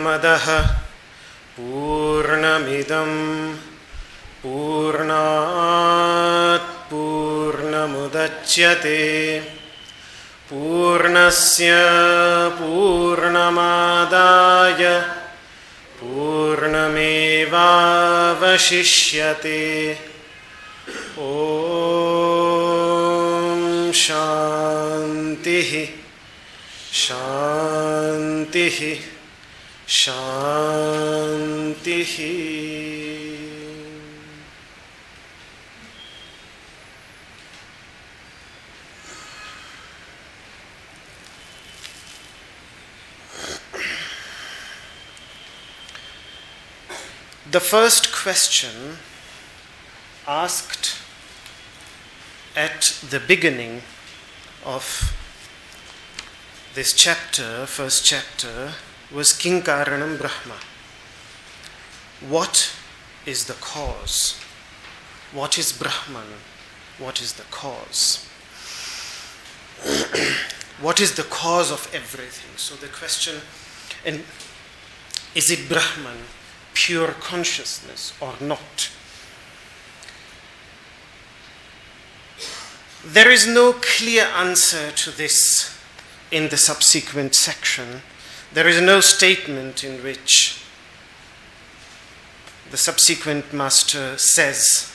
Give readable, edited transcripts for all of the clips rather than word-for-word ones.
Purnamadaha Purnamidam Purnat Purnamudachyate Purnasya Purnamadaya Purnamevavashishyate. Om Shantihi Shantihi Shantihi. The first question asked at the beginning of this chapter, first chapter, was Kiṁ kāraṇam Brahma. What is the cause? What is Brahman? What is the cause? What is the cause of everything? So the question, and is it Brahman, pure consciousness, or not? There is no clear answer to this in the subsequent section. There is no statement in which the subsequent master says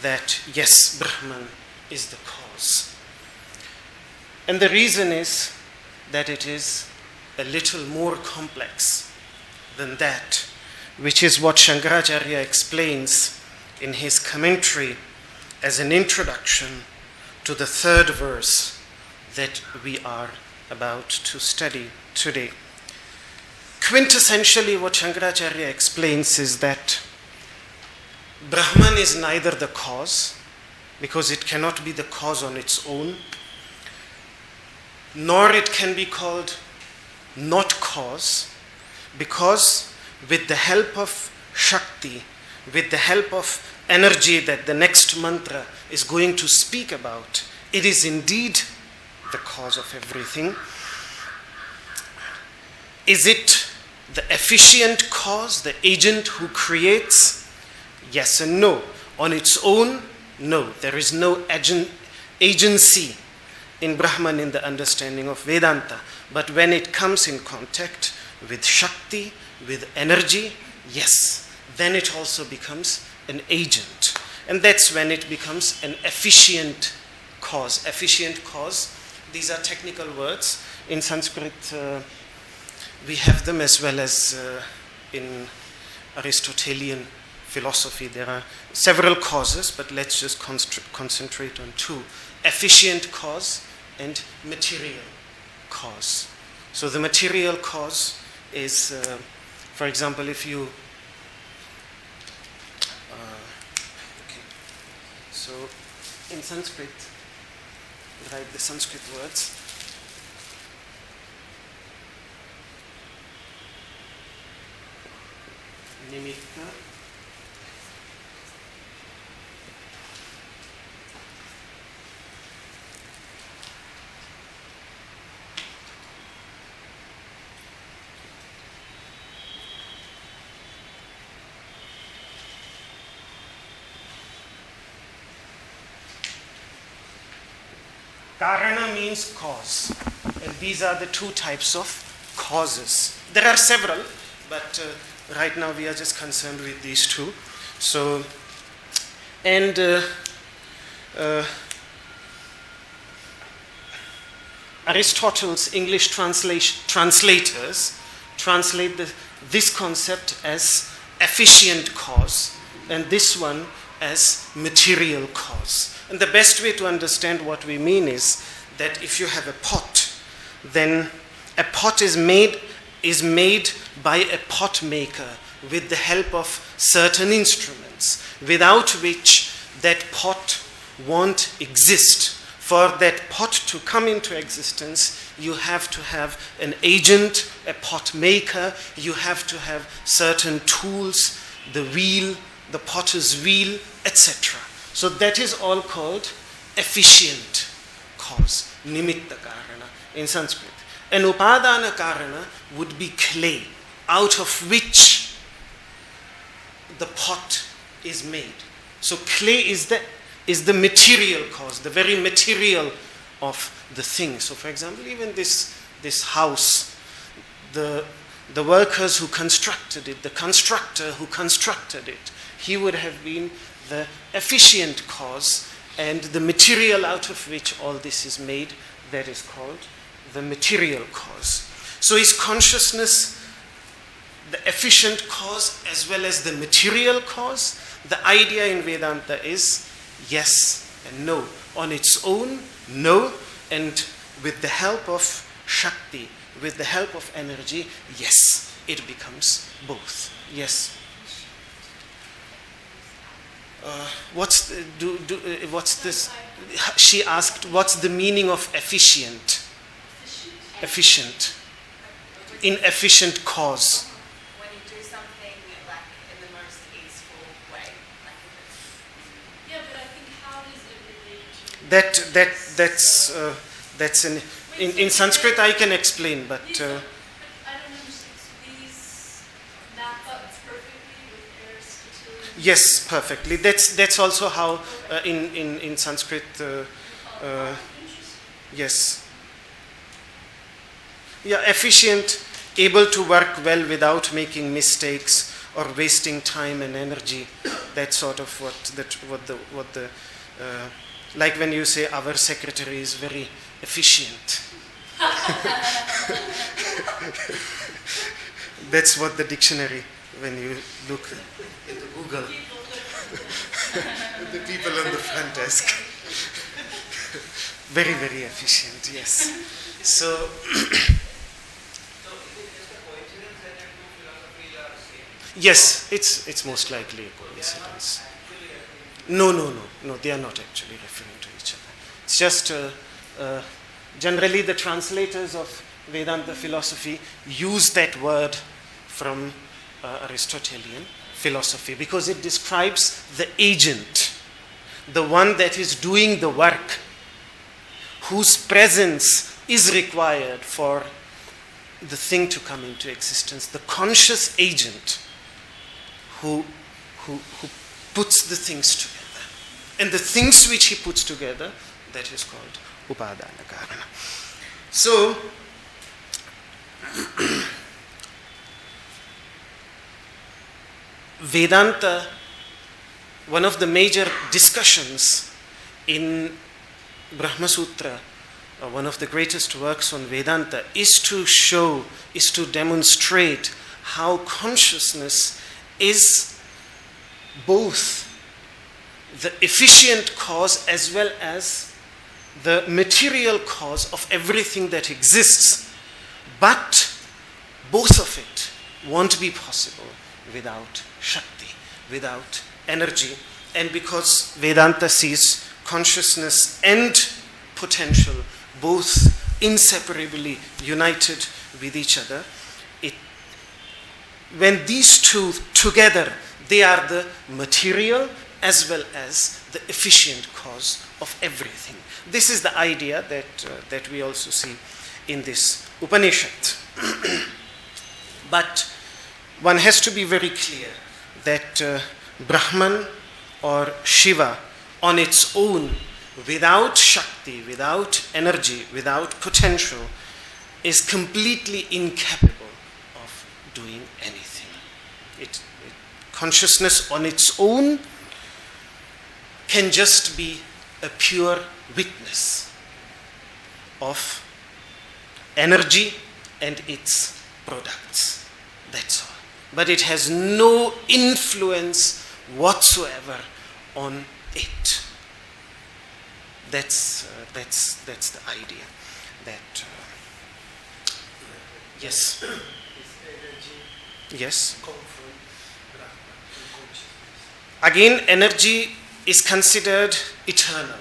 that yes, Brahman is the cause. And the reason is that it is a little more complex than that, which is what Shankaracharya explains in his commentary as an introduction to the third verse that we are about to study today. Quintessentially, what Shankaracharya explains is that Brahman is neither the cause, because it cannot be the cause on its own, nor it can be called not cause, because with the help of Shakti, with the help of energy that the next mantra is going to speak about, it is indeed the cause of everything. Is it the efficient cause, the agent who creates? Yes and no. On its own, no. There is no agency in Brahman in the understanding of Vedanta. But when it comes in contact with Shakti, with energy, yes, then it also becomes an agent. And that's when it becomes an efficient cause. Efficient cause, these are technical words. In Sanskrit, we have them as well as in Aristotelian philosophy. There are several causes, but let's just concentrate on two. Efficient cause and material cause. So the material cause is, for example, if you so in Sanskrit, write the Sanskrit words. Nimitta, Karana means cause, and these are the two types of causes. There are several, but right now we are just concerned with these two. So, and Aristotle's English translators translate this concept as efficient cause, and this one as material cause. And the best way to understand what we mean is that if you have a pot, then a pot is made by a pot maker with the help of certain instruments, without which that pot won't exist. For that pot to come into existence, you have to have an agent, a pot maker, you have to have certain tools, the wheel, the potter's wheel, etc. So that is all called efficient cause, nimitta karana in Sanskrit. An upadana karana would be clay. out of which the pot is made. So clay is the material cause, the very material of the thing. So for example, even this house, the workers who constructed it, the constructor who constructed it, he would have been the efficient cause, and the material out of which all this is made, that is called the material cause. So is consciousness the efficient cause as well as the material cause? The idea in Vedanta is yes and no. On its own, no, and with the help of Shakti, with the help of energy, yes, it becomes both. Yes. What's this? She asked, what's the meaning of efficient? Efficient. Inefficient cause. When you do something like in the most easeful way. Yeah, but I think how does it relate to... That's in Sanskrit I can explain, but... I don't understand. These map up perfectly with Aristotelian... Yes, perfectly. That's also how in Sanskrit... yes. Yeah, efficient, able to work well without making mistakes or wasting time and energy. That's sort of what the like when you say our secretary is very efficient. That's what the dictionary, when you look into Google, the people on the front desk. Very, very efficient, yes. So, yes, it's most likely a coincidence. No, they are not actually referring to each other. It's just generally the translators of Vedanta philosophy use that word from Aristotelian philosophy because it describes the agent, the one that is doing the work, whose presence is required for the thing to come into existence, the conscious agent who puts the things together. And the things which he puts together, that is called upadana karana. So, Vedanta, one of the major discussions in Brahma Sutra, one of the greatest works on Vedanta, is to demonstrate how consciousness is both the efficient cause as well as the material cause of everything that exists. But both of it won't be possible without Shakti, without energy. And because Vedanta sees consciousness and potential both inseparably united with each other, when these two together, they are the material as well as the efficient cause of everything. This is the idea that we also see in this Upanishad. But one has to be very clear that Brahman or Shiva on its own, without Shakti, without energy, without potential, is completely incapable of doing anything. Consciousness on its own can just be a pure witness of energy and its products. That's all. But it has no influence whatsoever on it. That's the idea. That yes. Yes. Again, energy is considered eternal.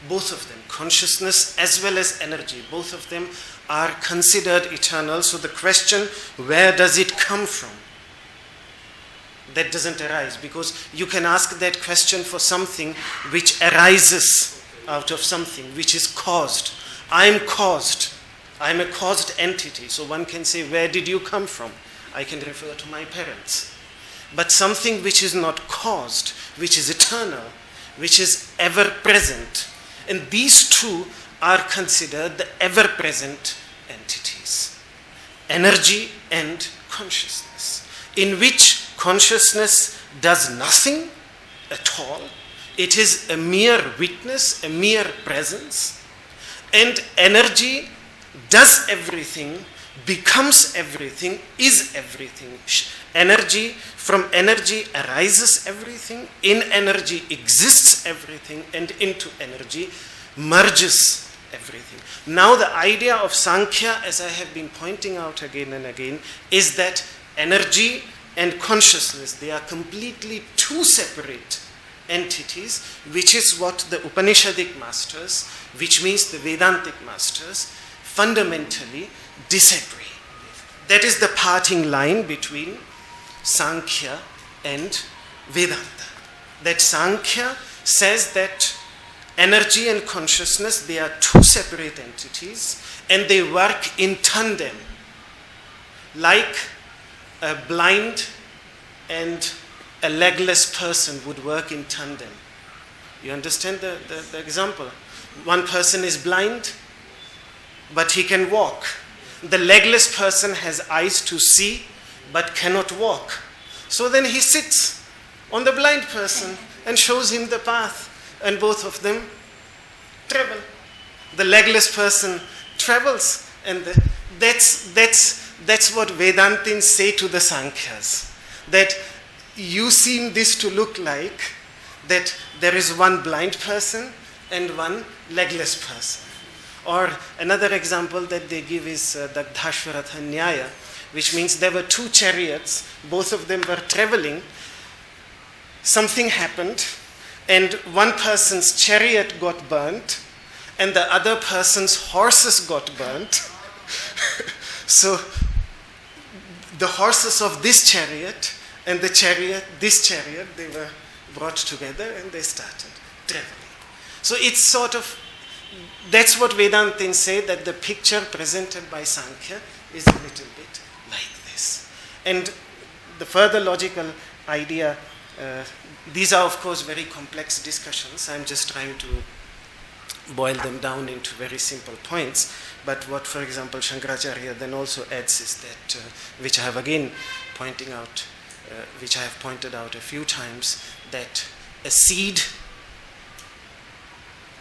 Both of them, consciousness as well as energy, both of them are considered eternal. So the question, where does it come from? That doesn't arise, because you can ask that question for something which arises out of something which is caused. I'm caused. I'm a caused entity. So one can say, where did you come from? I can refer to my parents. But something which is not caused, which is eternal, which is ever present. And these two are considered the ever present entities. Energy and consciousness, in which consciousness does nothing at all. It is a mere witness, a mere presence. And energy does everything, becomes everything, is everything. Energy, from energy arises everything, in energy exists everything, and into energy merges everything. Now the idea of Sankhya, as I have been pointing out again and again, is that energy and consciousness, they are completely two separate entities, which is what the Upanishadic masters, which means the Vedantic masters, fundamentally disagree. That is the parting line between Sankhya and Vedanta. That Sankhya says that energy and consciousness, they are two separate entities and they work in tandem, like a blind and a legless person would work in tandem. You understand the example? One person is blind, but he can walk. The legless person has eyes to see, but cannot walk. So then he sits on the blind person and shows him the path, and both of them travel. The legless person travels, and that's what Vedantins say to the Sankhyas, that you seem this to look like that there is one blind person and one legless person. Or another example that they give is the Dhyāna-yogānugatā Nyaya, which means there were two chariots, both of them were traveling. Something happened, and one person's chariot got burnt, and the other person's horses got burnt. So the horses of this chariot and the chariot, this chariot, they were brought together and they started traveling. So it's sort of, that's what Vedantins say, that the picture presented by Sankhya is a little bit like this. And the further logical idea, these are of course very complex discussions. I'm just trying to boil them down into very simple points. But what, for example, Shankaracharya then also adds is that, which I have again pointing out, which I have pointed out a few times, that a seed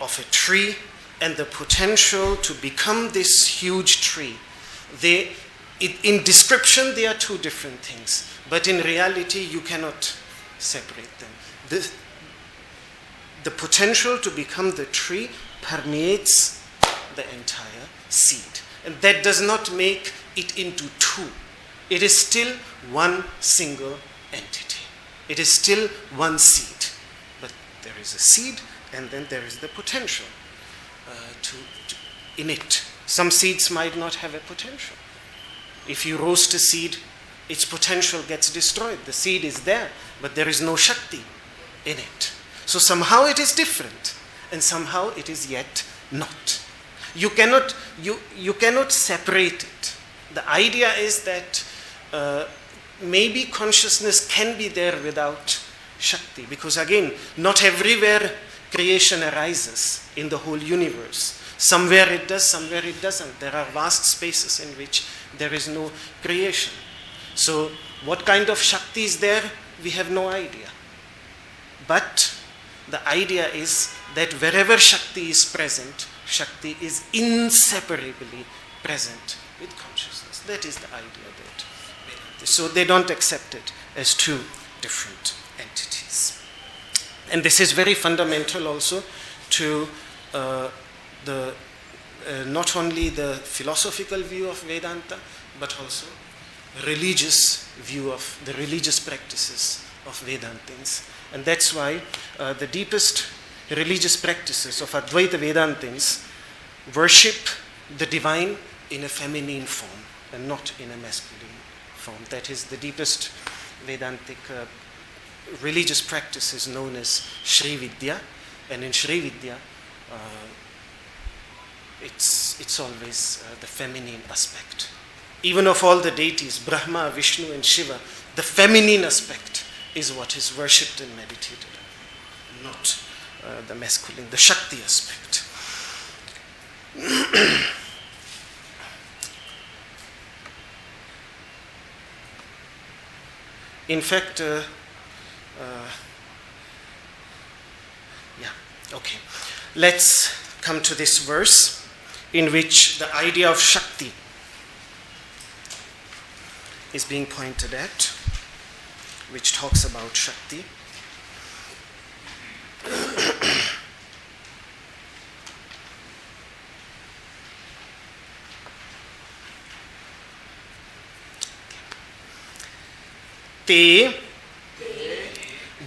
of a tree and the potential to become this huge tree, in description they are two different things, but in reality you cannot separate them. The potential to become the tree permeates the entire seed, and that does not make it into two. It is still one single entity. It is still one seed, but there is a seed and then there is the potential in it. Some seeds might not have a potential. If you roast a seed, its potential gets destroyed. The seed is there, but there is no Shakti in it. So somehow it is different, and somehow it is yet not. You cannot separate it. The idea is that maybe consciousness can be there without Shakti, because again, not everywhere creation arises in the whole universe. Somewhere it does, somewhere it doesn't. There are vast spaces in which there is no creation. So what kind of Shakti is there, we have no idea. But the idea is that wherever Shakti is present, Shakti is inseparably present with consciousness. That is the idea that. So they don't accept it as two different entities. And this is very fundamental also to not only the philosophical view of Vedanta, but also religious view of the religious practices of Vedantins. And that's why the deepest religious practices of Advaita Vedantins worship the divine in a feminine form and not in a masculine form. That is the deepest Vedantic religious practice is known as Shri Vidya, and in Shri Vidya it's always the feminine aspect even of all the deities, Brahma, Vishnu and Shiva, the feminine aspect is what is worshipped and meditated on, not the masculine, the Shakti aspect. In fact, let's come to this verse in which the idea of Shakti is being pointed at, which talks about Shakti. Te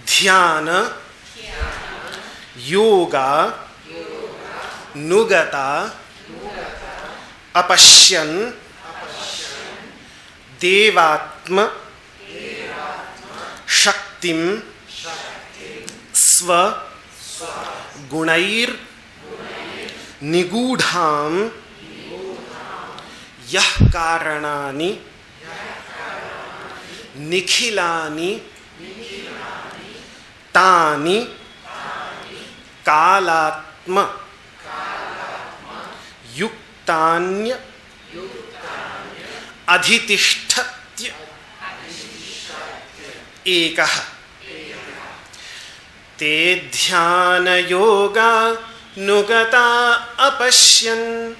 dhyāna-yogānugatā apaśyan devātma-śaktiṁ sva-guṇair nigūḍhām yah kāraṇāni nikhilāni tāni kālātma-yuktāny adhitiṣṭhaty ekah te dhyāna-yogānugatā apaśyan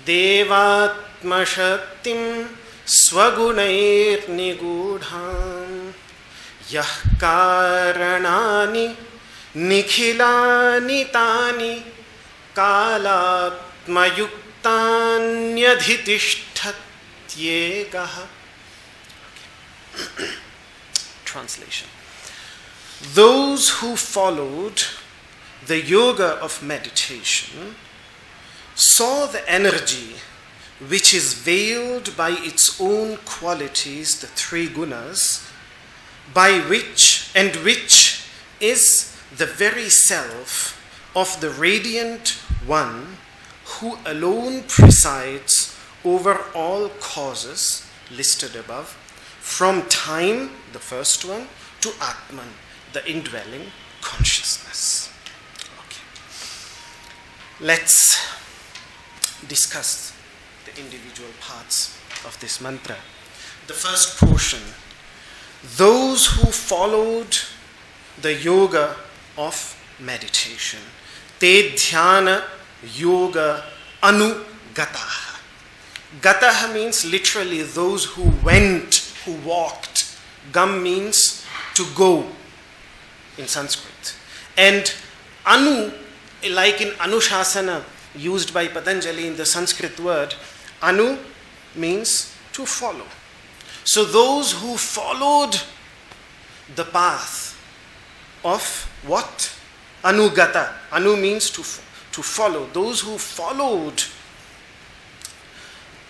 devātma-śaktiṁ sva-guṇair nigūḍhām yah kāraṇāni nikhilāni tāni kālātma-yuktāny adhitiṣṭhaty ekah. Translation. Those who followed the yoga of meditation saw the energy which is veiled by its own qualities, the three gunas, by which is the very self of the radiant one who alone presides over all causes listed above, from time, the first one, to ātman, the indwelling consciousness. Okay. Let's discuss the individual parts of this mantra. The first portion, those who followed the yoga of meditation, te dhyāna-yogānugatā. Gataha means literally those who went, who walked. Gam means to go in Sanskrit. And anu, like in anushasana, used by Patanjali in the Sanskrit word, anu means to follow. So those who followed the path of what? Anugata. Anu means to follow. Those who followed,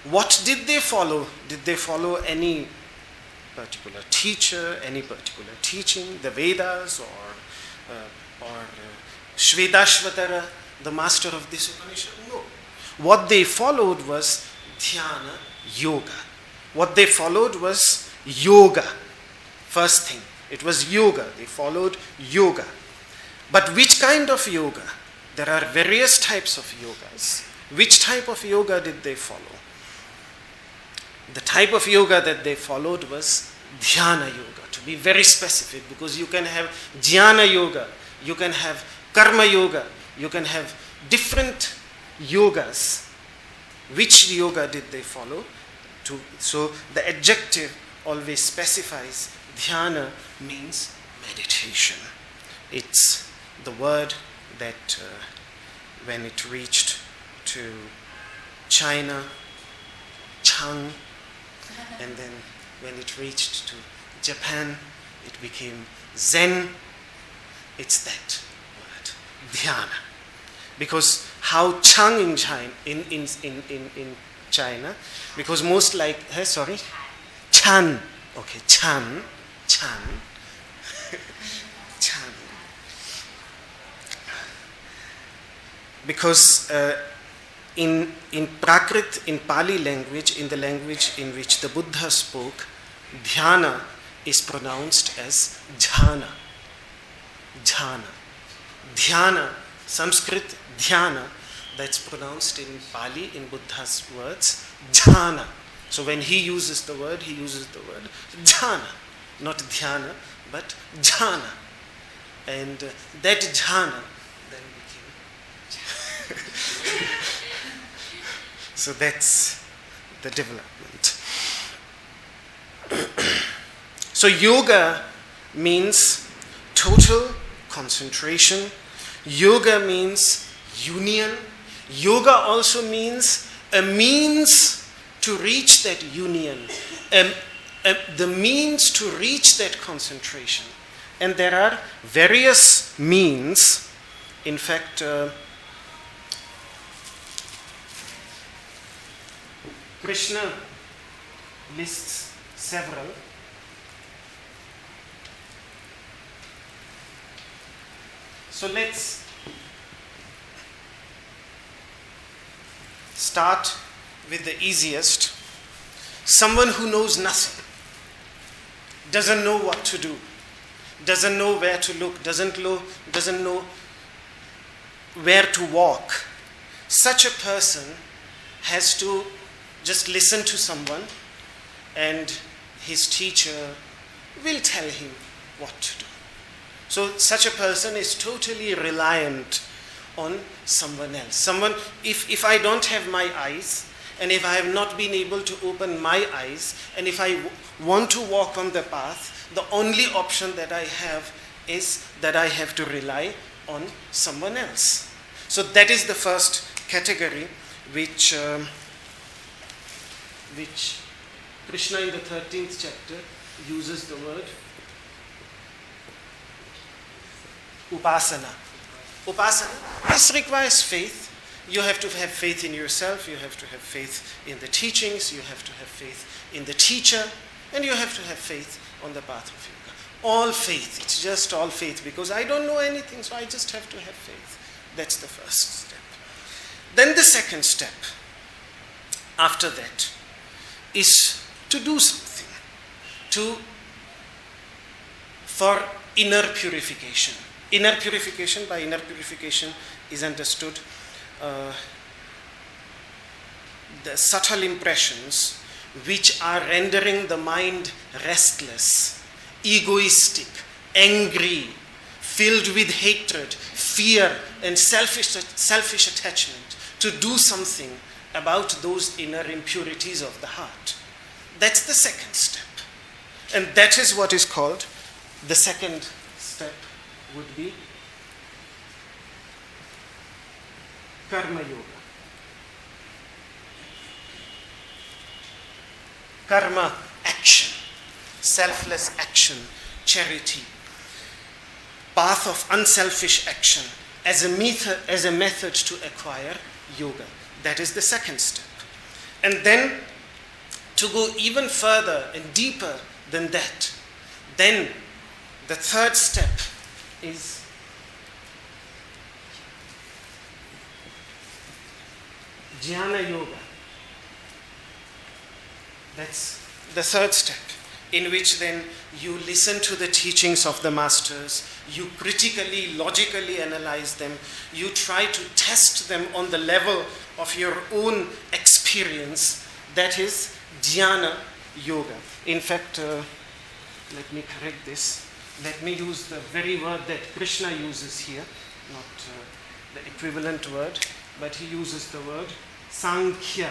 what did they follow? Did they follow any particular teacher, any particular teaching, the Vedas or Shvetashvatara, the master of this Upanishad? No. What they followed was dhyana yoga. What they followed was yoga. First thing, it was yoga. They followed yoga. But which kind of yoga? There are various types of yogas. Which type of yoga did they follow? The type of yoga that they followed was dhyana yoga, to be very specific, because you can have jnana yoga, you can have karma yoga, you can have different yogas. Which yoga did they follow? So the adjective always specifies dhyana means meditation. It's the word that when it reached to China, Chang, and then when it reached to Japan, it became Zen. It's that word, dhyana. Because how Chang in China, in China, because most like, Chan. Okay, Chan. Chan. Because in Prakrit, in Pali language, in the language in which the Buddha spoke, dhyana is pronounced as jhana. Jhana. Dhyana, Sanskrit dhyana, that's pronounced in Pali, in Buddha's words, jhana. So when he uses the word jhana, not dhyana, but jhana. And that jhana then became so that's the development. So yoga means total concentration. Yoga means union. Yoga also means a means to reach that union, the means to reach that concentration. And there are various means. In fact, Krishna lists several. So let's start with the easiest. Someone who knows nothing, doesn't know what to do, doesn't know where to look, doesn't know where to walk. Such a person has to just listen to someone, and his teacher will tell him what to do. So such a person is totally reliant on someone else. If I don't have my eyes, and if I have not been able to open my eyes, and if I want to walk on the path, the only option that I have is that I have to rely on someone else. So that is the first category which Krishna in the 13th chapter uses the word upasana. Upasana, this requires faith. You have to have faith in yourself, you have to have faith in the teachings, you have to have faith in the teacher, and you have to have faith on the path of yoga. All faith, it's just all faith, because I don't know anything, so I just have to have faith. That's the first step. Then the second step after that is to do something for inner purification. Inner purification, by inner purification is understood the subtle impressions which are rendering the mind restless, egoistic, angry, filled with hatred, fear, and selfish attachment, to do something about those inner impurities of the heart. That's the second step. And that is what is called, the second step would be karma yoga. Karma, action, selfless action, charity, path of unselfish action as a method to acquire yoga. That is the second step. And then to go even further and deeper than that, then the third step is dhyāna yoga. That's the third step, in which then you listen to the teachings of the masters, you critically, logically analyze them, you try to test them on the level of your own experience. That is dhyāna yoga. In fact, let me correct this. Let me use the very word that Krishna uses here, not the equivalent word, but he uses the word Sankhya.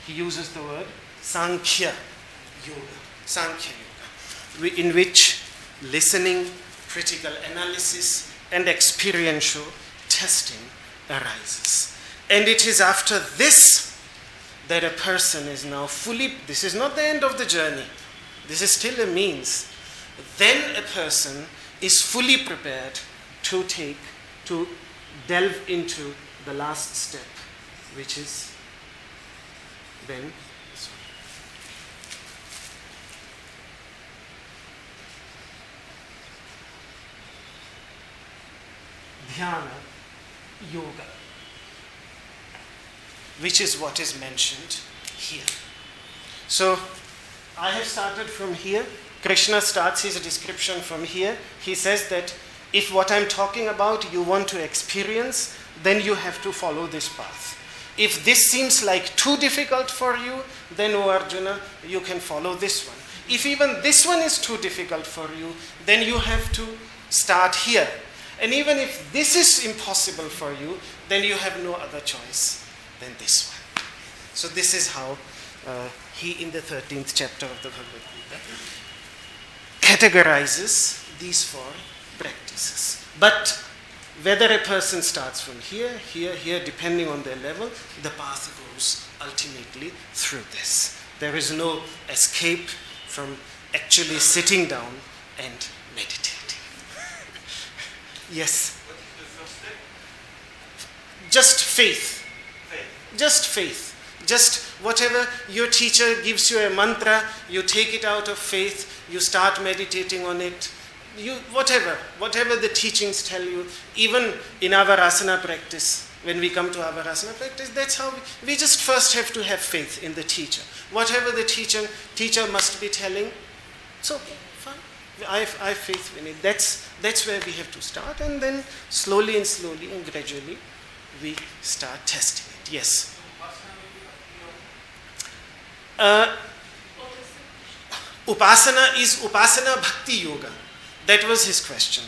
He uses the word Sankhya yoga. Sankhya yoga, in which listening, critical analysis, and experiential testing arises. And it is after this that a person is now fully, this is not the end of the journey, this is still a means. Then a person is fully prepared to delve into the last step, which is then dhyāna-yoga, which is what is mentioned here. So, I have started from here. Krishna starts his description from here. He says that if what I'm talking about you want to experience, then you have to follow this path. If this seems like too difficult for you, then, O Arjuna, you can follow this one. If even this one is too difficult for you, then you have to start here. And even if this is impossible for you, then you have no other choice than this one. So this is how he, in the 13th chapter of the Bhagavad Gita, categorizes these four practices. But whether a person starts from here, here, depending on their level, the path goes ultimately through this. There is no escape from actually sitting down and meditating. Yes? What is the first step? Just faith. Just faith. Just whatever your teacher gives you a mantra, you take it out of faith, you start meditating on it. Whatever the teachings tell you, even in our asana practice, when we come to our asana practice, that's how we just first have to have faith in the teacher. Whatever the teacher must be telling, it's okay, fine. I have faith in it. That's where we have to start, and then slowly and gradually we start testing it. Yes. Upasana is Upasana Bhakti Yoga. That was his question.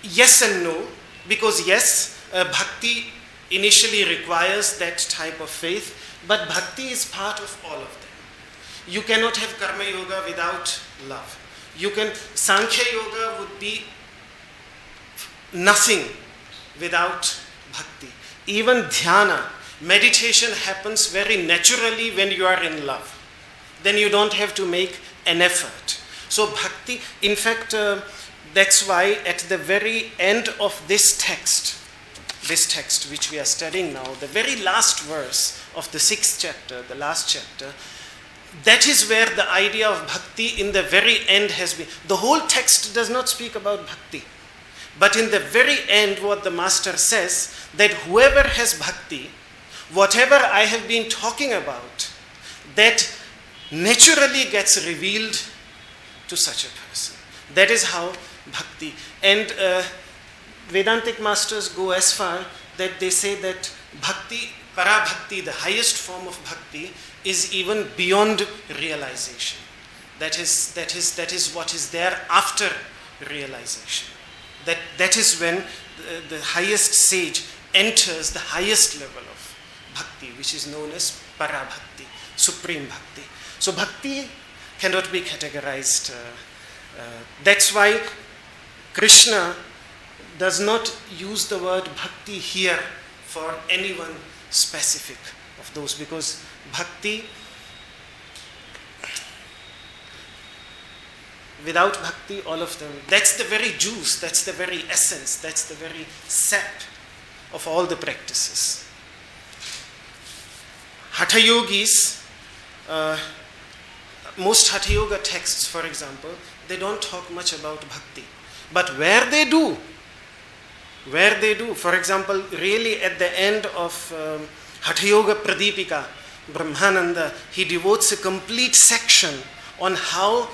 Yes and no, because yes, Bhakti initially requires that type of faith, but Bhakti is part of all of them. You cannot have Karma Yoga without love. Sankhya Yoga would be nothing without Bhakti. Even dhyana, meditation happens very naturally when you are in love. Then you don't have to make an effort. So bhakti, in fact, that's why at the very end of this text which we are studying now, the very last verse of the 6th chapter, the last chapter, that is where the idea of bhakti in the very end has been. The whole text does not speak about bhakti. But in the very end, what the master says, that whoever has bhakti, whatever I have been talking about, that naturally gets revealed to such a person. That is how bhakti. And Vedantic masters go as far that they say that bhakti, para-bhakti, the highest form of bhakti, is even beyond realization. That is what is there after realization. That is when the highest sage enters the highest level of bhakti, which is known as para-bhakti, supreme bhakti. So bhakti cannot be categorized. That's why Krishna does not use the word bhakti here for anyone specific of those, because bhakti, without bhakti, all of them, that's the very juice, that's the very essence, that's the very sap of all the practices. Hatha yogis, most Hatha Yoga texts, for example, they don't talk much about bhakti. But where they do, for example, really at the end of Hatha Yoga Pradipika, Brahmananda, he devotes a complete section on how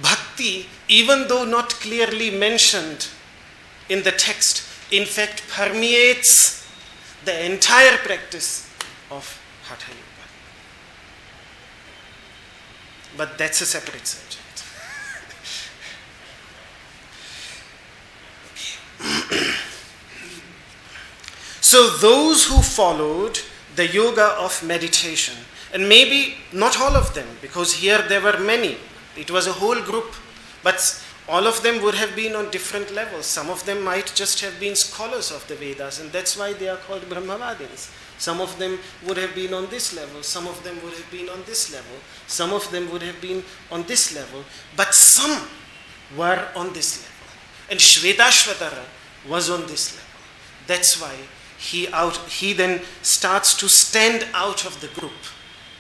bhakti, even though not clearly mentioned in the text, in fact permeates the entire practice of Hatha Yoga. But that's a separate subject. So those who followed the yoga of meditation, and maybe not all of them, because here there were many, it was a whole group, but all of them would have been on different levels. Some of them might just have been scholars of the Vedas, and that's why they are called Brahmavadins. Some of them would have been on this level, some of them would have been on this level, some of them would have been on this level, but some were on this level. And Śvetāśvatara was on this level. That's why he then starts to stand out of the group,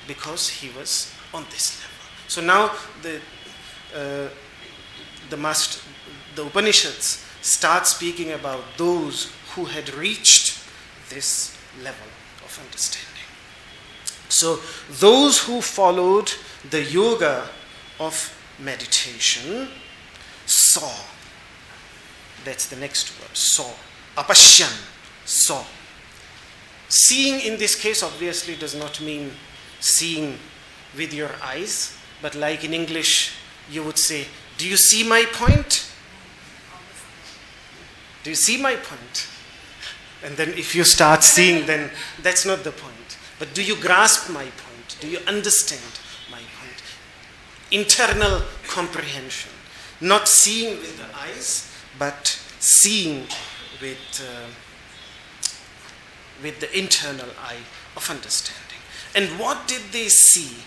because he was on this level. So now the Upanishads start speaking about those who had reached this level of understanding. So those who followed the yoga of meditation saw. That's the next word, saw. Apaśyan, saw. Seeing in this case obviously does not mean seeing with your eyes, but like in English you would say, do you see my point? Do you see my point? And then if you start seeing, then that's not the point. But do you grasp my point? Do you understand my point? Internal comprehension. Not seeing with the eyes, but seeing with the internal eye of understanding. And what did they see?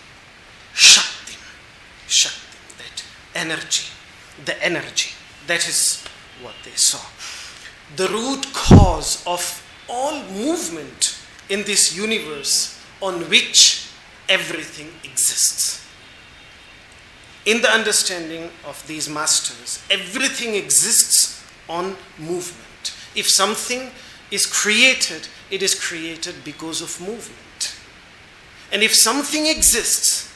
Śakti. Śakti, that energy. The energy. That is what they saw. The root cause of all movement in this universe on which everything exists. In the understanding of these masters, everything exists on movement. If something is created, it is created because of movement. And if something exists,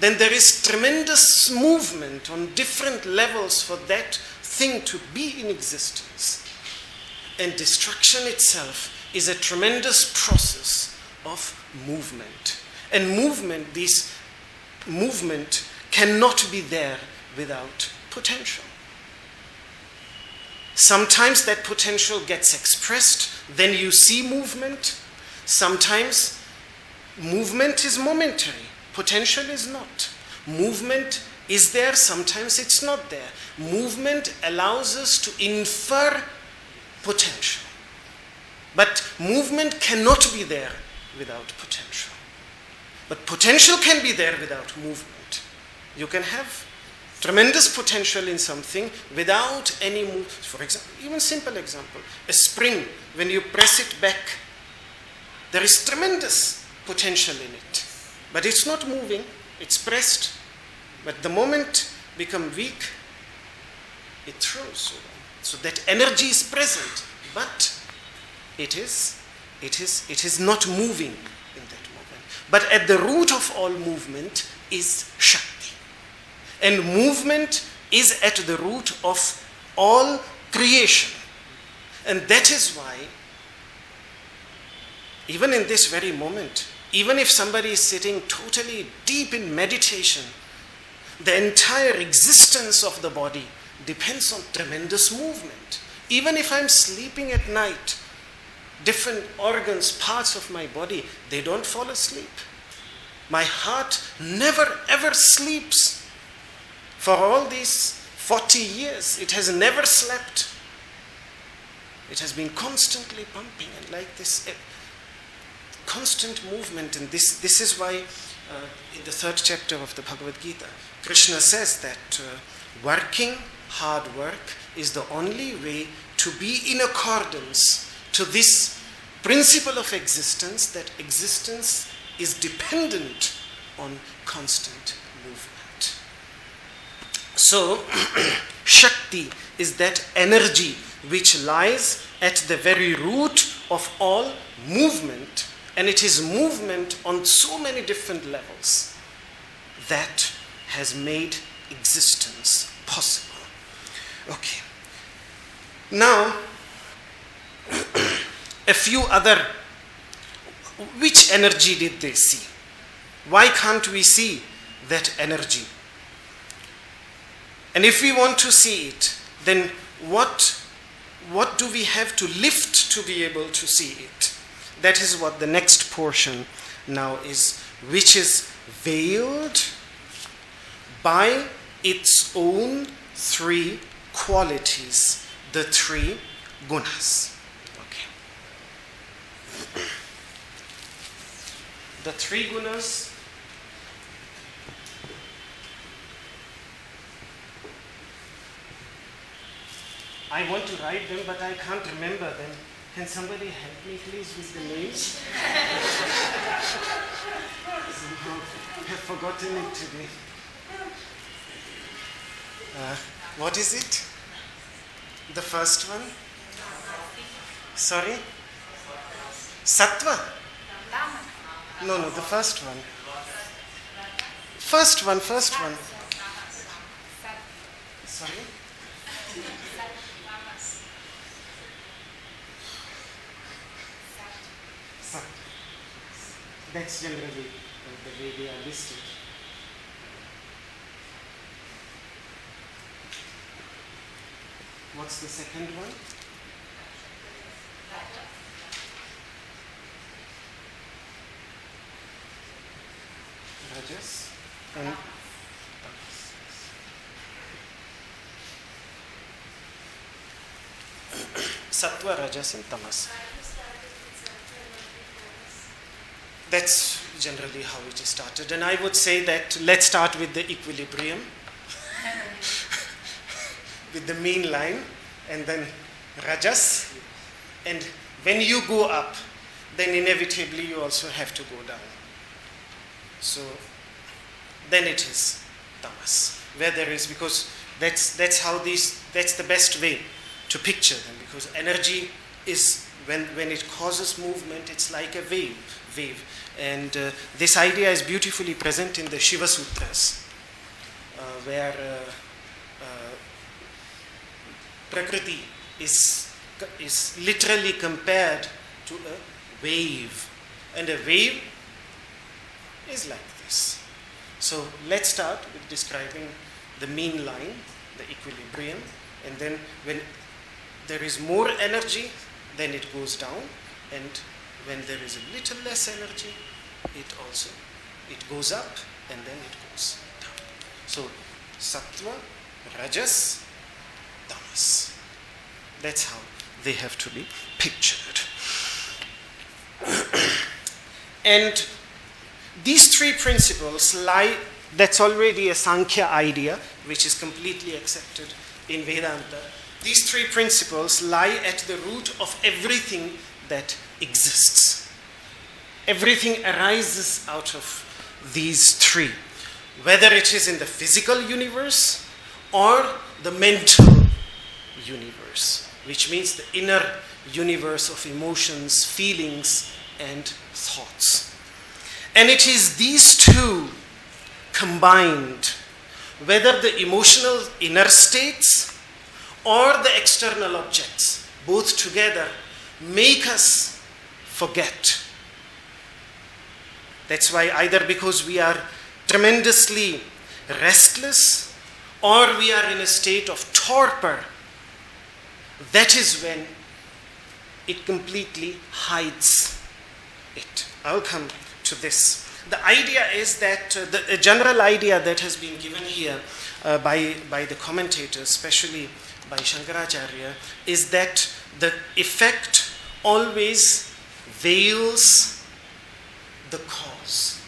then there is tremendous movement on different levels for that thing to be in existence. And destruction itself is a tremendous process of movement. And this movement cannot be there without potential. Sometimes that potential gets expressed, then you see movement. Sometimes movement is momentary, potential is not. Movement is there, sometimes it's not there. Movement allows us to infer potential. But movement cannot be there without potential. But potential can be there without movement. You can have tremendous potential in something without any movement. For example, even simple example, a spring, when you press it back, there is tremendous potential in it. But it's not moving, it's pressed. But the moment become weak, it throws. So that energy is present, but it is not moving in that moment. But at the root of all movement is Shakti. And movement is at the root of all creation. And that is why, even in this very moment, even if somebody is sitting totally deep in meditation, the entire existence of the body depends on tremendous movement. Even if I'm sleeping at night, different organs, parts of my body, they don't fall asleep. My heart never ever sleeps. For all these 40 years, it has never slept. It has been constantly pumping, and like this constant movement. And this is why in the 3rd chapter of the Bhagavad Gita, Krishna says that working hard work is the only way to be in accordance to this principle of existence, that existence is dependent on constant movement. So, Shakti is that energy which lies at the very root of all movement, and it is movement on so many different levels that has made existence possible. Okay. Now, a few other. Which energy did they see? Why can't we see that energy? And if we want to see it, then what do we have to lift to be able to see it? That is what the next portion now is, which is veiled by its own 3 qualities, the 3 gunas. Okay. The 3 gunas I want to write them, but I can't remember them. Can somebody help me, please, with the names? Somehow I have forgotten it today. What is it? The first one? Sorry? Sattva? No, the first one. First one. Sorry? Sat. That's generally the way they are listed. What's the second one? Rajas and tamas. Sattva, Rajas and Tamas. That's generally how it is started. And I would say that let's start with the equilibrium, with the mean line, and then Rajas. And when you go up, then inevitably you also have to go down. So then it is Tamas, where there is, because that's the best way to picture them, because energy is, when it causes movement, it's like a wave. And this idea is beautifully present in the Shiva Sutras, where Prakriti is literally compared to a wave, and a wave is like this. So let's start with describing the mean line, the equilibrium, and then when there is more energy, then it goes down, and when there is a little less energy, it goes up, and then it goes down. So Sattva, Rajas, Tamas. That's how they have to be pictured. And these three principles lie, that's already a Sankhya idea, which is completely accepted in Vedanta. These three principles lie at the root of everything that exists. Everything arises out of these three, whether it is in the physical universe or the mental universe, which means the inner universe of emotions, feelings, and thoughts. And it is these two combined, whether the emotional inner states or the external objects, both together make us forget. That's why either because we are tremendously restless or we are in a state of torpor, that is when it completely hides it. I'll come to this. The idea is that the general idea that has been given here by the commentators, especially by Shankaracharya, is that the effect always veils the cause.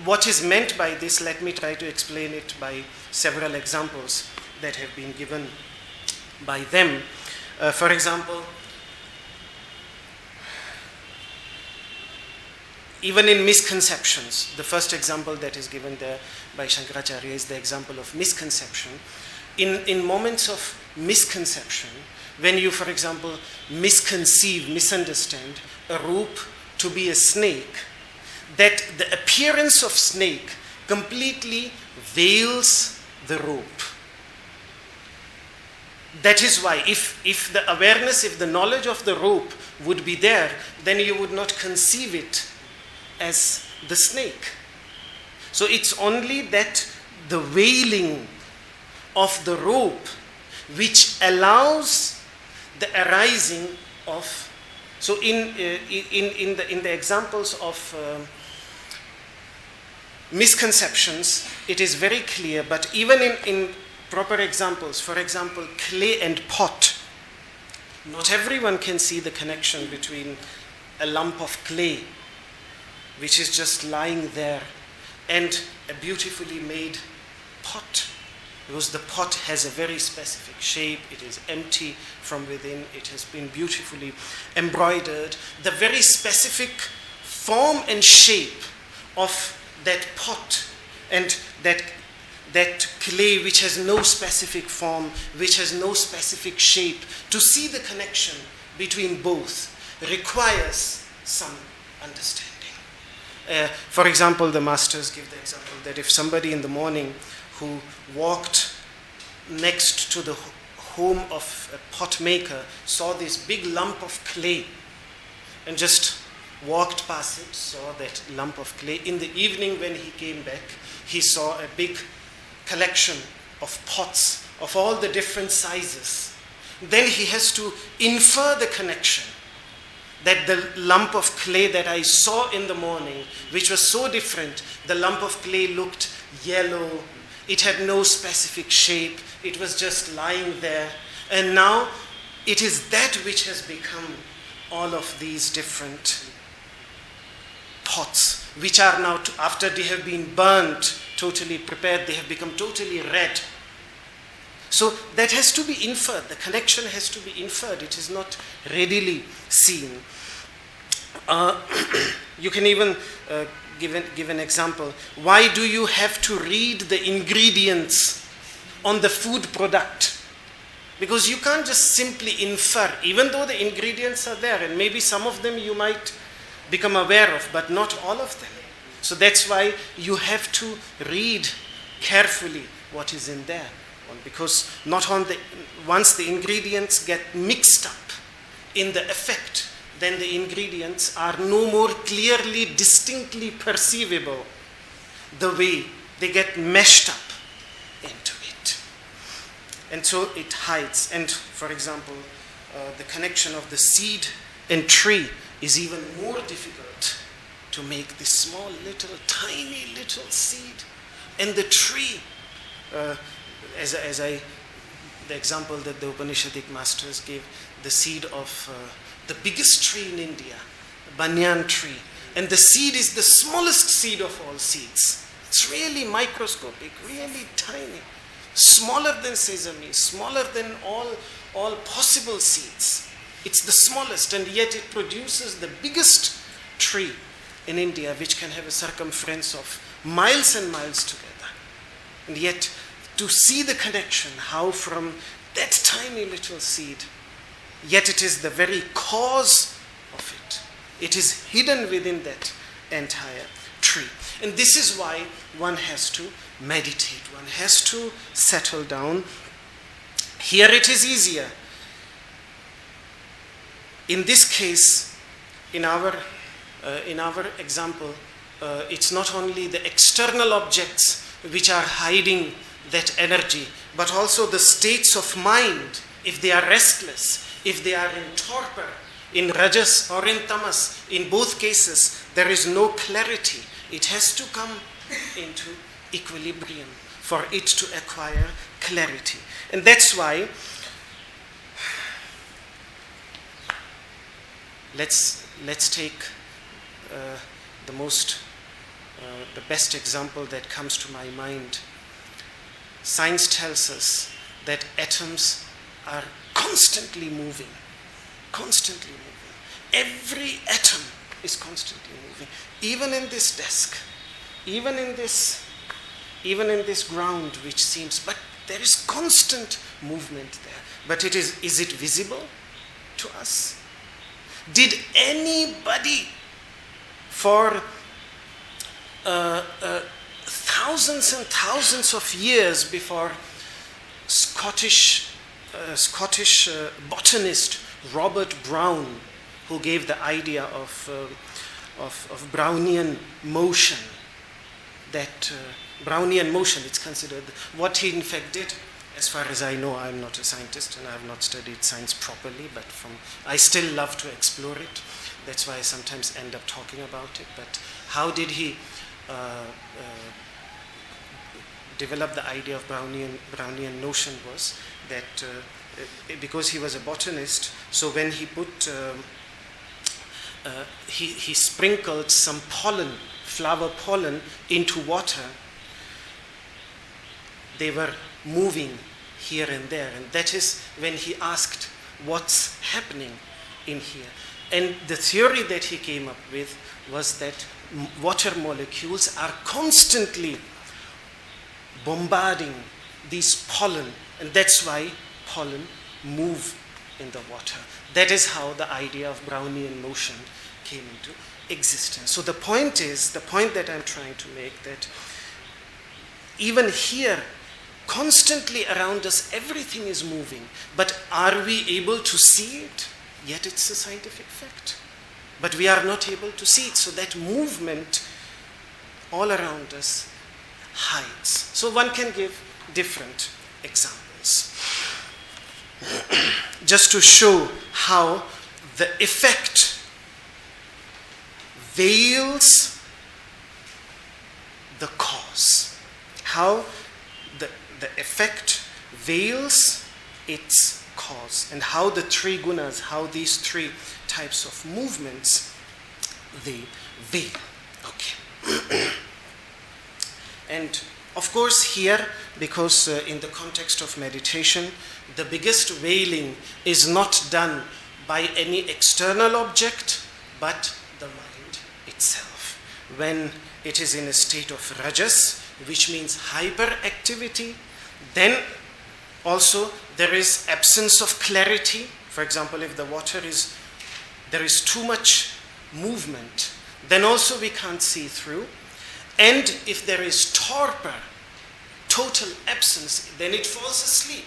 What is meant by this, let me try to explain it by several examples that have been given by them. For example, even in misconceptions, the first example that is given there by Shankaracharya is the example of misconception. In moments of misconception, when you, for example, misunderstand a rope to be a snake, that the appearance of snake completely veils the rope. That is why if the awareness, if the knowledge of the rope would be there, then you would not conceive it as the snake. So it's only that the veiling of the rope which allows the arising of. So in the examples of misconceptions, it is very clear. But even in proper examples, for example, clay and pot, not everyone can see the connection between a lump of clay, which is just lying there, and a beautifully made pot, because the pot has a very specific shape. It is empty from within. It has been beautifully embroidered. The very specific form and shape of that pot and that that clay which has no specific form, which has no specific shape, to see the connection between both requires some understanding. For example, the masters give the example that if somebody in the morning who walked next to the home of a pot maker saw this big lump of clay and just walked past it, saw that lump of clay, in the evening when he came back, he saw a big collection of pots of all the different sizes. Then he has to infer the connection that the lump of clay that I saw in the morning, which was so different, the lump of clay looked yellow, it had no specific shape, it was just lying there, and now it is that which has become all of these different pots, which are now, after they have been burnt, totally prepared, they have become totally red. So that has to be inferred. The connection has to be inferred. It is not readily seen. You can even give an example. Why do you have to read the ingredients on the food product? Because you can't just simply infer, even though the ingredients are there, and maybe some of them you might become aware of, but not all of them. So that's why you have to read carefully what is in there. Because once the ingredients get mixed up in the effect, then the ingredients are no more clearly, distinctly perceivable the way they get meshed up into it. And so it hides. And for example, the connection of the seed and tree is even more difficult to make. This small little, tiny little seed and the tree. The example that the Upanishadic masters gave, the seed of the biggest tree in India, banyan tree, and the seed is the smallest seed of all seeds. It's really microscopic, really tiny, smaller than sesame, smaller than all possible seeds. It's the smallest, and yet it produces the biggest tree in India, which can have a circumference of miles and miles together. And yet, to see the connection, how from that tiny little seed, yet it is the very cause of it. It is hidden within that entire tree. And this is why one has to meditate, one has to settle down. Here it is easier. In this case, in our example, it's not only the external objects which are hiding that energy, but also the states of mind. If they are restless, if they are in torpor, in rajas or in tamas, in both cases, there is no clarity. It has to come into equilibrium for it to acquire clarity. And that's why let's take the best example that comes to my mind. Science tells us that atoms are constantly moving. Constantly moving. Every atom is constantly moving. Even in this desk, even in this ground which seems, but there is constant movement there. But is it visible to us? Did anybody for thousands and thousands of years before Scottish botanist Robert Brown, who gave the idea of Brownian motion, that Brownian motion, it's considered, what he in fact did, as far as I know, I'm not a scientist and I have not studied science properly, but I still love to explore it. That's why I sometimes end up talking about it. But how did he develop the idea of Brownian notion was that because he was a botanist, so when he put he sprinkled some pollen, flower pollen, into water, they were moving here and there, and that is when he asked what's happening in here. And the theory that he came up with was that water molecules are constantly bombarding these pollen, and that's why pollen move in the water. That is how the idea of Brownian motion came into existence. So the point that I'm trying to make, that even here, constantly around us, everything is moving. But are we able to see it? Yet it's a scientific fact. But we are not able to see it. So that movement all around us hides. So one can give different examples. Just to show how the effect veils the cause. How the effect veils its cause, and how the three gunas, how these three types of movements, they veil. Okay. And of course here, because in the context of meditation, the biggest veiling is not done by any external object, but the mind itself. When it is in a state of rajas, which means hyperactivity, then also there is absence of clarity. For example, if the water there is too much movement, then also we can't see through. And if there is torpor, total absence, then it falls asleep.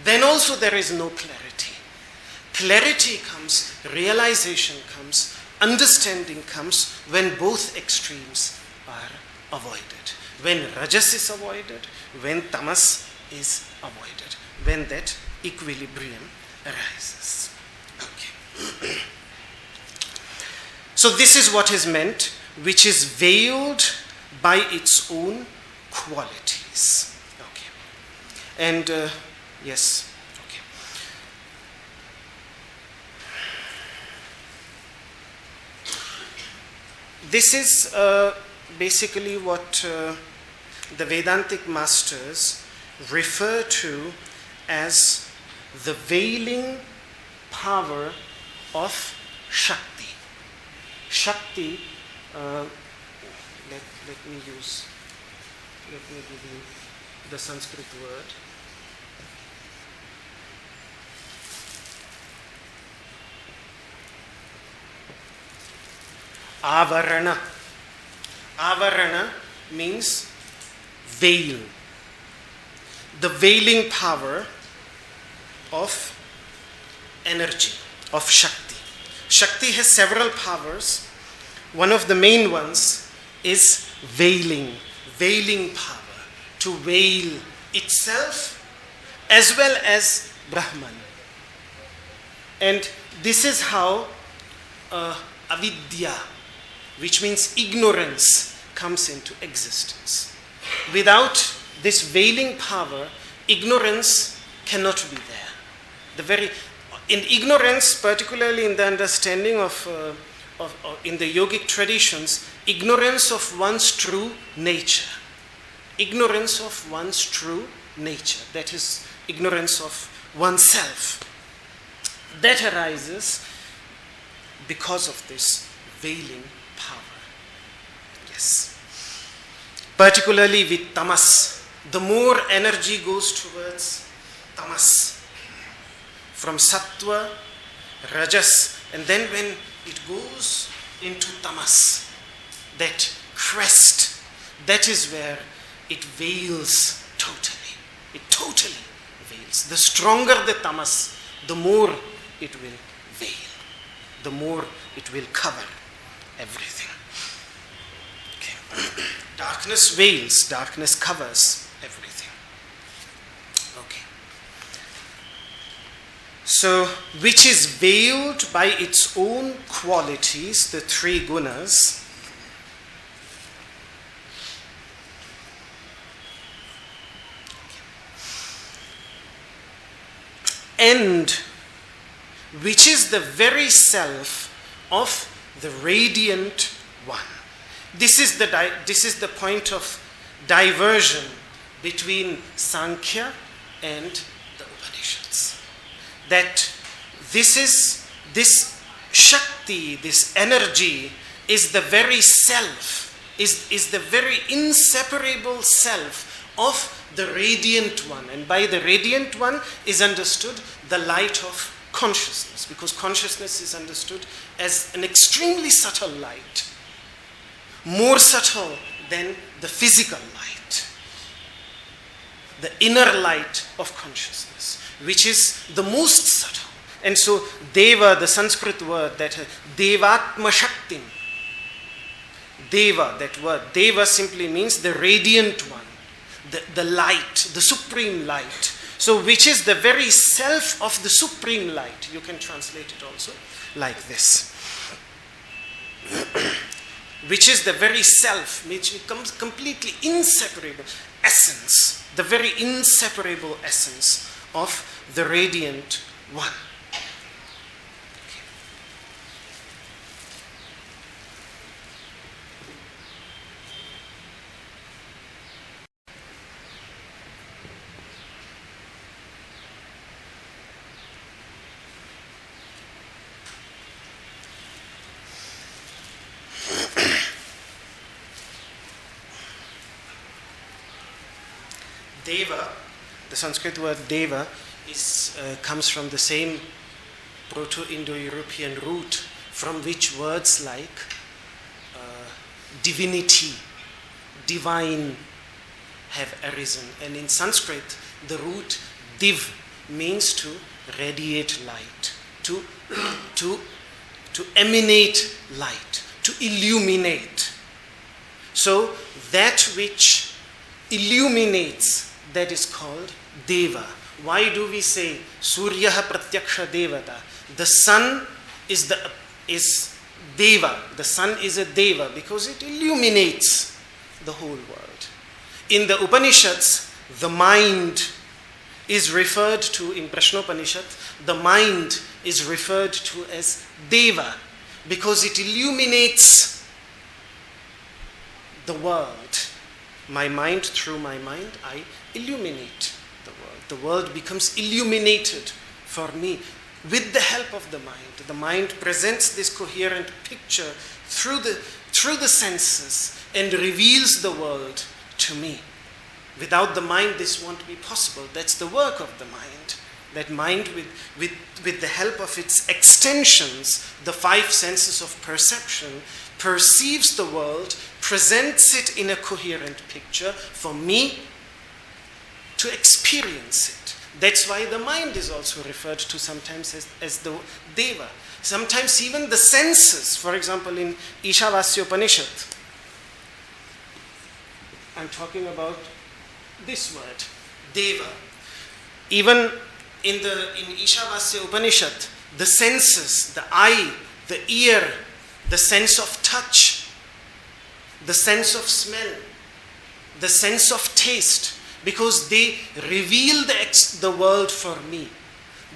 Then also there is no clarity. Clarity comes, realization comes, understanding comes when both extremes are avoided. When rajas is avoided, when tamas is avoided, when that equilibrium arises. Okay. So this is what is meant, which is veiled by its own qualities. Okay. And yes. Okay. This is basically what the Vedantic masters refer to as the veiling power of Shakti. Shakti, let me give you the Sanskrit word. Avarana. Avarana means veil. The veiling power of energy, of Shakti. Shakti has several powers. One of the main ones is veiling power, to veil itself as well as Brahman. And this is how avidya, which means ignorance, comes into existence. Without this veiling power, ignorance cannot be there. In ignorance, particularly in the understanding of in the yogic traditions, ignorance of one's true nature. Ignorance of one's true nature. That is, ignorance of oneself. That arises because of this veiling power. Yes. Particularly with tamas. The more energy goes towards tamas, from sattva, rajas, and then when it goes into tamas, that crest, that is where it veils totally. It totally veils. The stronger the tamas, the more it will veil. The more it will cover everything. Okay. Darkness veils, darkness covers everything. Okay. So, which is veiled by its own qualities, the three gunas, and which is the very self of the radiant one. This is the point of diversion between Sankhya and the Upanishads. That this Shakti, this energy, is the very self is the very inseparable self of the radiant one. And by the radiant one is understood the light of consciousness, because consciousness is understood as an extremely subtle light, more subtle than the physical light, the inner light of consciousness, which is the most subtle. And so deva, the Sanskrit word, that devātma-śaktiṁ, deva, that word, deva simply means the radiant one, the light, the supreme light. So which is the very self of the supreme light. You can translate it also like this. Which is the very self, which becomes completely inseparable essence, the very inseparable essence of the radiant one. Deva, the Sanskrit word deva, comes from the same Proto-Indo-European root from which words like divinity, divine have arisen. And in Sanskrit, the root div means to radiate light, to emanate light, to illuminate. So that which illuminates, that is called deva. Why do we say Suryaha Pratyaksha Devata? The sun is deva. The sun is a deva because it illuminates the whole world. In the Upanishads, the mind is referred to, in Prashnopanishad, the mind is referred to as deva because it illuminates the world. My mind, through my mind, I illuminate the world. The world becomes illuminated for me with the help of the mind. The mind presents this coherent picture through the senses and reveals the world to me. Without the mind, this won't be possible. That's the work of the mind. That mind, with the help of its extensions, the five senses of perception, perceives the world, presents it in a coherent picture for me to experience it. That's why the mind is also referred to sometimes as the deva. Sometimes even the senses, for example in Upanishad, I'm talking about this word, deva. Even in Upanishad, the senses, the eye, the ear, the sense of touch, the sense of smell, the sense of taste, because they reveal the world for me.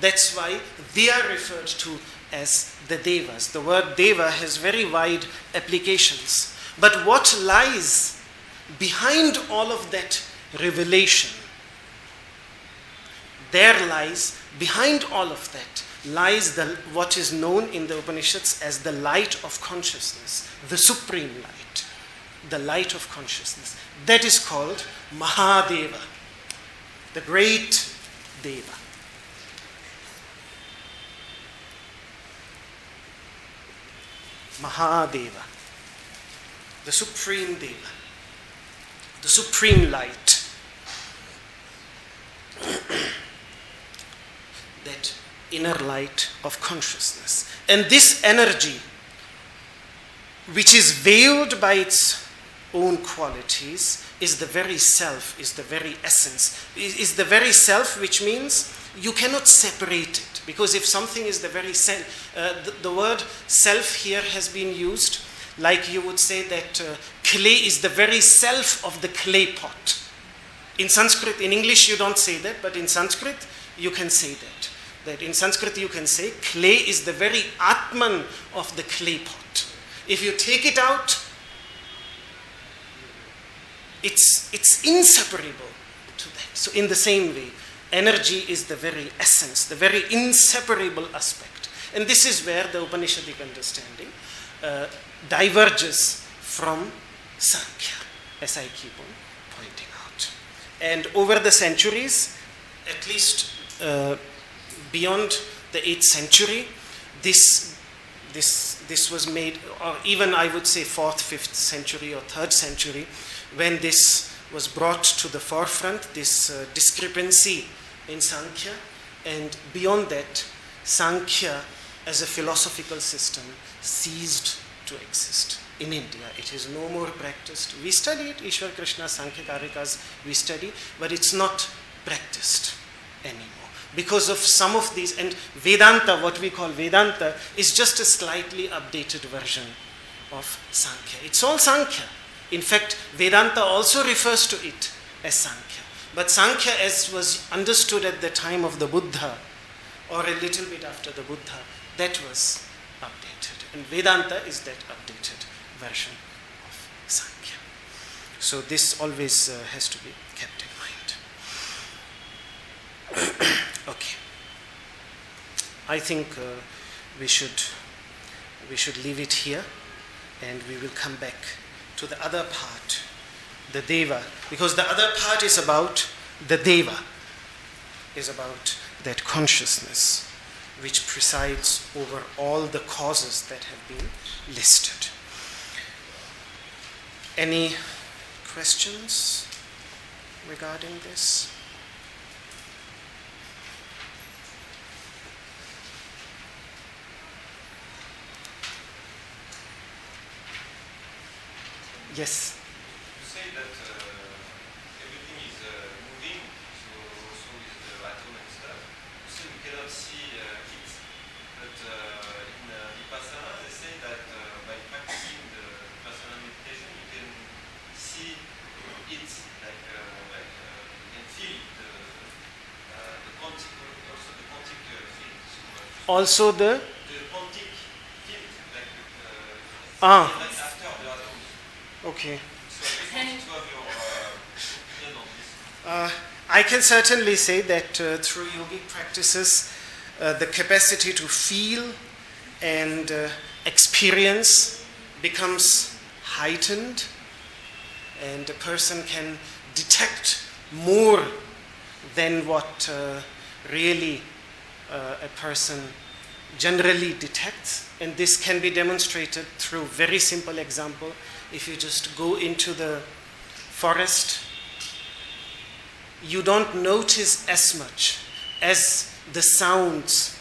That's why they are referred to as the devas. The word deva has very wide applications. But what lies behind all of that revelation? There lies, behind all of that, lies what is known in the Upanishads as the light of consciousness, the supreme light, the light of consciousness. That is called Mahadeva, the great Deva. Mahadeva, the supreme Deva, the supreme light. That inner light of consciousness. And this energy, which is veiled by its own qualities, is the very self, is the very essence, is the very self, which means you cannot separate it. Because if something is the very self, the word self here has been used like you would say that clay is the very self of the clay pot. In Sanskrit, in English you don't say that, but in Sanskrit you can say that. That in Sanskrit you can say clay is the very ātman of the clay pot. If you take it out, it's inseparable to that. So in the same way, energy is the very essence, the very inseparable aspect. And this is where the Upanishadic understanding diverges from Sankhya, as I keep on pointing out. And over the centuries, at least beyond the 8th century, this was made, or even I would say 4th, 5th century or 3rd century, when this was brought to the forefront, this discrepancy in Sankhya, and beyond that, Sankhya as a philosophical system ceased to exist. In India, it is no more practiced. We study it, Ishwar Krishna, Sankhya Karikas, we study, but it's not practiced anymore. Because of some of these, and Vedanta, what we call Vedanta, is just a slightly updated version of Sankhya. It's all Sankhya. In fact, Vedanta also refers to it as Sankhya. But Sankhya, as was understood at the time of the Buddha, or a little bit after the Buddha, that was updated. And Vedanta is that updated version of Sankhya. So this always has to be kept in mind. Okay. I think we should leave it here, and we will come back to the other part, the deva, because the other part is about the deva, is about that consciousness which presides over all the causes that have been listed. Any questions regarding this? Yes. You say that everything is moving, so also with the atom and stuff. You say we cannot see it, but in Vipassana they say that by practicing the Vipassana meditation you can see it, like you can feel the quantic, also the quantic field. So, Also the quantic field, like Ah. after the atoms. Okay. So I just wanted to have your opinion on this. I can certainly say that through yogic practices, the capacity to feel and experience becomes heightened, and a person can detect more than what really a person generally detects. And this can be demonstrated through very simple example. If you just go into the forest, you don't notice as much as the sounds,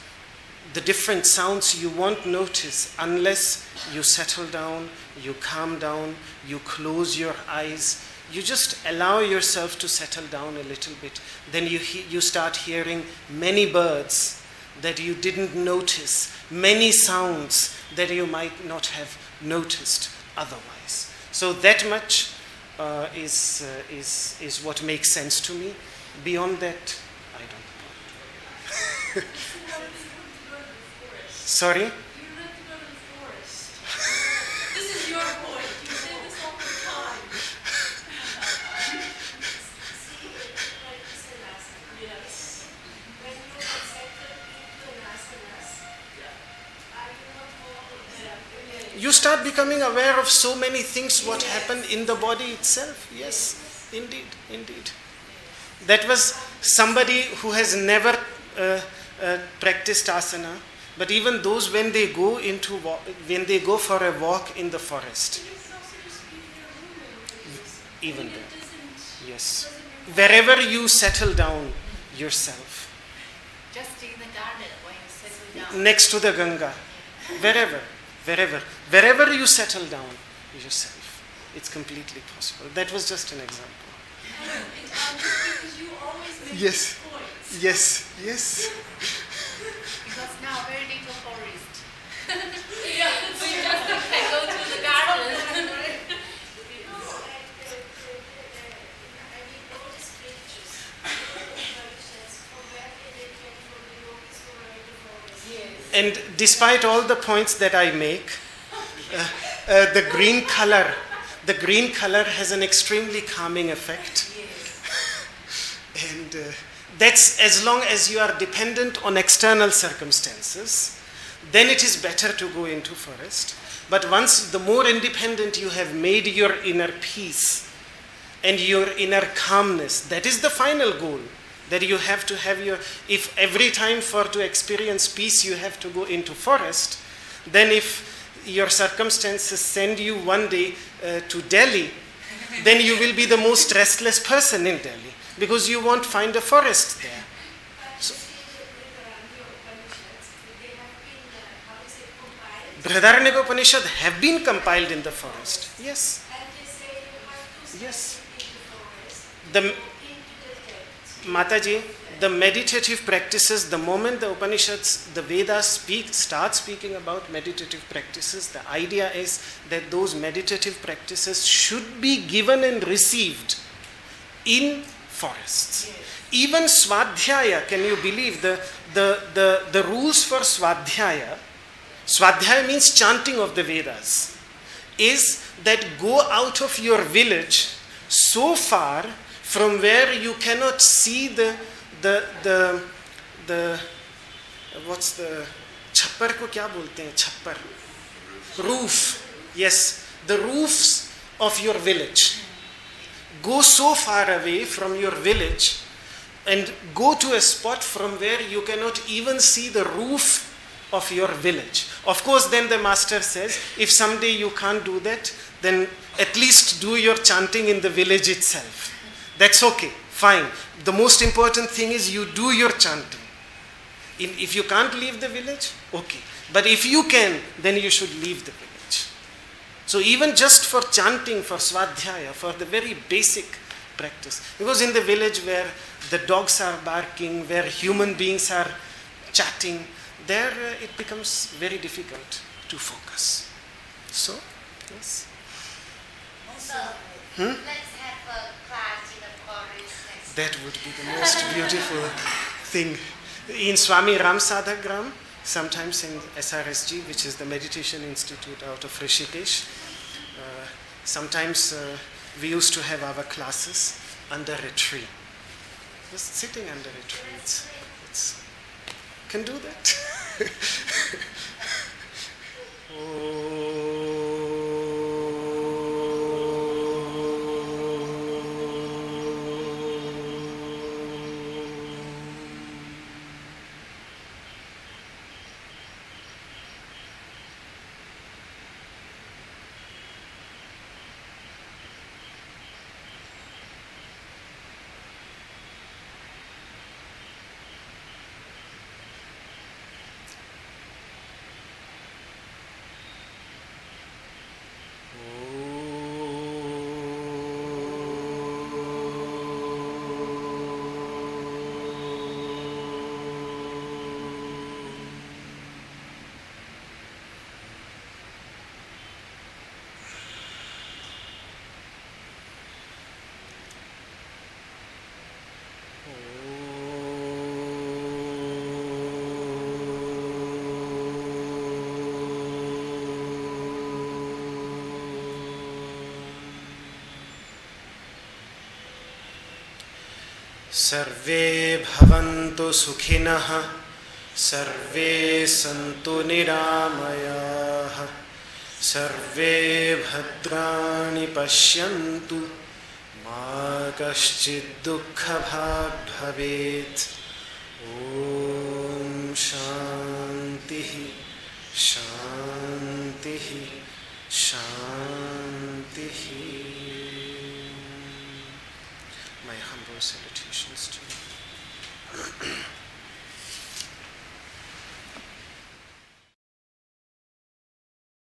the different sounds you won't notice unless you settle down, you calm down, you close your eyes, you just allow yourself to settle down a little bit. Then you start hearing many birds that you didn't notice, many sounds that you might not have noticed otherwise. So that much is what makes sense to me. Beyond that, I don't know. Sorry? You like to go to the forest. This is your point. You say this all the time. See, like you said last time. Yes. When you accept into an asanas, are you not more You start becoming aware of so many things what happen in the body itself. Yes, indeed, indeed. That was somebody who has never practiced asana, but even those when they go for a walk in the forest, even then, yes, wherever you settle down yourself, just in the garden when you settle down? next to the Ganga, wherever you settle down yourself, it's completely possible. That was just an example. Because you always make Yes. these points. Yes. Because now very little forest. Yeah, so you just go to the garden. And despite all the points that I make, the green color has an extremely calming effect. And that's as long as you are dependent on external circumstances, then it is better to go into forest. But once the more independent you have made your inner peace and your inner calmness, that is the final goal. That you have to have if every time to experience peace you have to go into forest, then if your circumstances send you one day to Delhi, then you will be the most restless person in Delhi because you won't find a forest there. But you see the Upanishads, they have been, compiled. Brihadaranyaka-Upanishad have been compiled in the forest. Yes. And they say you have to Yes. step into the forest, The into the depths. Mataji, the meditative practices, the moment the Upanishads, the Vedas start speaking about meditative practices, the idea is that those meditative practices should be given and received in forests. Yes. Even Swadhyaya, can you believe the rules for Swadhyaya? Swadhyaya means chanting of the Vedas, is that go out of your village so far from where you cannot see the what's the छप्पर को क्या बोलते हैं छप्पर roof, yes, the roofs of your village. Go so far away from your village and go to a spot from where you cannot even see the roof of your village. Of course, then the master says, if someday you can't do that, then at least do your chanting in the village itself. That's okay, fine. The most important thing is you do your chanting. If you can't leave the village, okay. But if you can, then you should leave the village. So even just for chanting, for Swadhyaya, for the very basic practice. Because in the village where the dogs are barking, where human beings are chatting, there it becomes very difficult to focus. So, yes. Also, let's have a class in the forest next That would be the most beautiful thing. In Swami Ram Sadhagram, sometimes in SRSG, which is the Meditation Institute out of Rishikesh, sometimes we used to have our classes under a tree. Just sitting under a tree. It's can do that. सर्वे भवन्तु सुखिनः सर्वे सन्तु निरामयाः सर्वे भद्राणि पश्यन्तु मा कश्चित् दुःखभाग् भवेत् ॐ शान्तिः शान्तिः शान्तिः. My humble salutations to you.